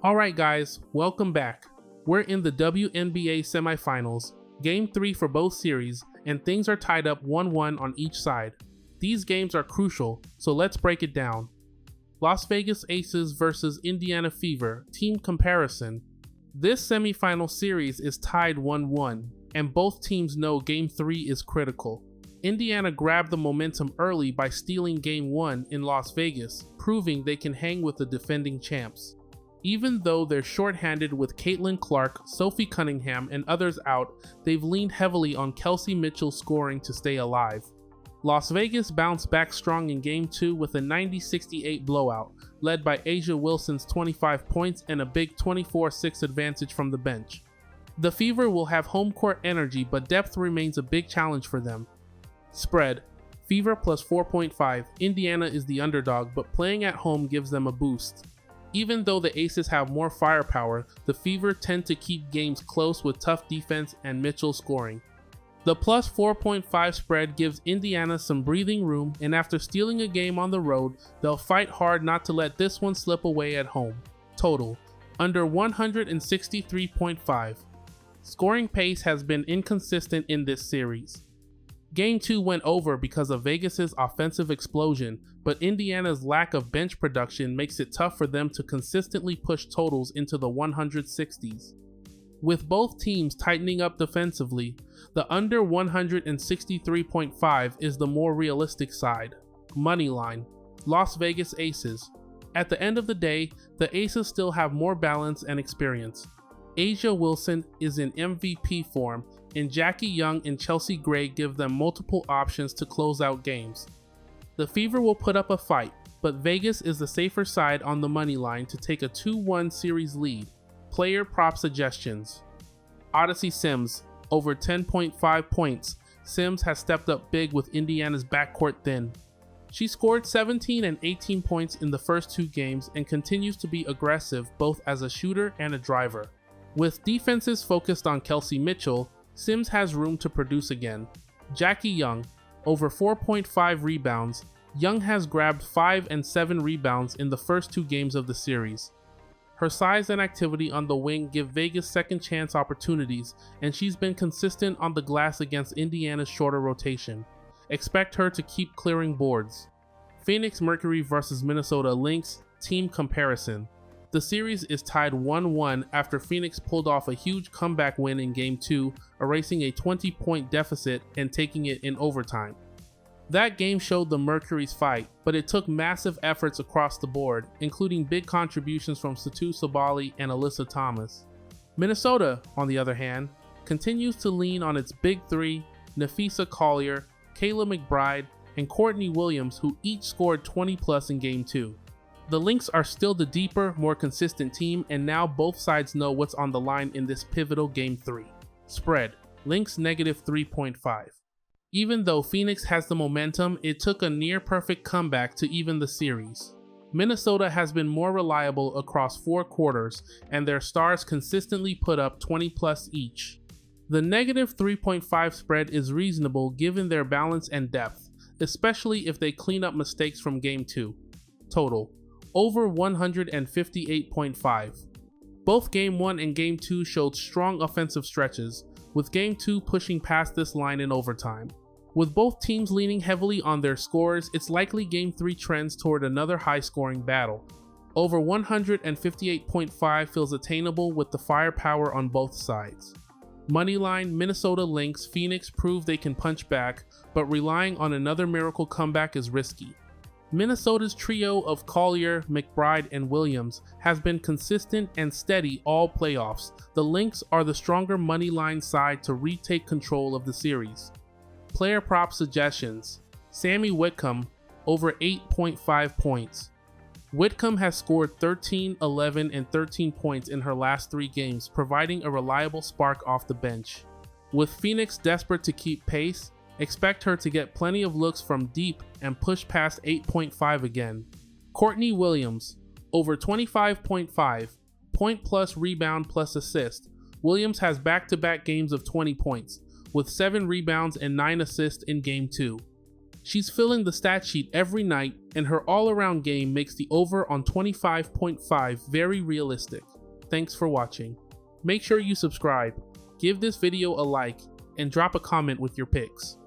Alright guys, welcome back. We're in the WNBA semifinals, game 3 for both series, and things are tied up 1-1 on each side. These games are crucial, so let's break it down. Las Vegas Aces versus Indiana Fever, team comparison. This semifinal series is tied 1-1, and both teams know game 3 is critical. Indiana grabbed the momentum early by stealing game 1 in Las Vegas, proving they can hang with the defending champs. Even though they're shorthanded with Caitlin Clark, Sophie Cunningham, and others out, they've leaned heavily on Kelsey Mitchell scoring to stay alive. Las Vegas bounced back strong in Game 2 with a 90-68 blowout, led by A'ja Wilson's 25 points and a big 24-6 advantage from the bench. The Fever will have home court energy, but depth remains a big challenge for them. Spread: Fever plus 4.5, Indiana is the underdog, but playing at home gives them a boost. Even though the Aces have more firepower, the Fever tend to keep games close with tough defense and Mitchell scoring. The plus 4.5 spread gives Indiana some breathing room, and after stealing a game on the road, they'll fight hard not to let this one slip away at home. Total: under 163.5. Scoring pace has been inconsistent in this series. Game 2 went over because of Vegas' offensive explosion, but Indiana's lack of bench production makes it tough for them to consistently push totals into the 160s. With both teams tightening up defensively, the under 163.5 is the more realistic side. Moneyline: Las Vegas Aces. At the end of the day, the Aces still have more balance and experience. A'ja Wilson is in MVP form, and Jackie Young and Chelsea Gray give them multiple options to close out games. The Fever will put up a fight, but Vegas is the safer side on the money line to take a 2-1 series lead. Player prop suggestions: Odyssey Sims, over 10.5 points. Sims has stepped up big with Indiana's backcourt thin. She scored 17 and 18 points in the first 2 games and continues to be aggressive both as a shooter and a driver. With defenses focused on Kelsey Mitchell, Sims has room to produce again. Jackie Young, over 4.5 rebounds. Young has grabbed 5 and 7 rebounds in the first 2 games of the series. Her size and activity on the wing give Vegas second chance opportunities, and she's been consistent on the glass against Indiana's shorter rotation. Expect her to keep clearing boards. Phoenix Mercury versus Minnesota Lynx, team comparison. The series is tied 1-1 after Phoenix pulled off a huge comeback win in Game 2, erasing a 20-point deficit and taking it in overtime. That game showed the Mercury's fight, but it took massive efforts across the board, including big contributions from Satu Sabali and Alyssa Thomas. Minnesota, on the other hand, continues to lean on its big three, Napheesa Collier, Kayla McBride, and Courtney Williams, who each scored 20+ in Game 2. The Lynx are still the deeper, more consistent team, and now both sides know what's on the line in this pivotal Game 3. Spread: Lynx negative 3.5. Even though Phoenix has the momentum, it took a near-perfect comeback to even the series. Minnesota has been more reliable across 4 quarters, and their stars consistently put up 20+ each. The negative 3.5 spread is reasonable given their balance and depth, especially if they clean up mistakes from Game 2. Total: over 158.5. Both Game 1 and Game 2 showed strong offensive stretches, with Game 2 pushing past this line in overtime. With both teams leaning heavily on their scores, it's likely Game 3 trends toward another high-scoring battle. Over 158.5 feels attainable with the firepower on both sides. Moneyline: Minnesota Lynx. Phoenix prove they can punch back, but relying on another miracle comeback is risky. Minnesota's trio of Collier, McBride, and Williams has been consistent and steady all playoffs. The Lynx are the stronger moneyline side to retake control of the series. Player prop suggestions: Sammy Whitcomb, over 8.5 points. Whitcomb has scored 13, 11, and 13 points in her last 3 games, providing a reliable spark off the bench. With Phoenix desperate to keep pace, expect her to get plenty of looks from deep and push past 8.5 again. Courtney Williams, over 25.5, point plus rebound plus assist. Williams has back-to-back games of 20 points, with 7 rebounds and 9 assists in Game 2. She's filling the stat sheet every night, and her all-around game makes the over on 25.5 very realistic. Thanks for watching. Make sure you subscribe, give this video a like, and drop a comment with your picks.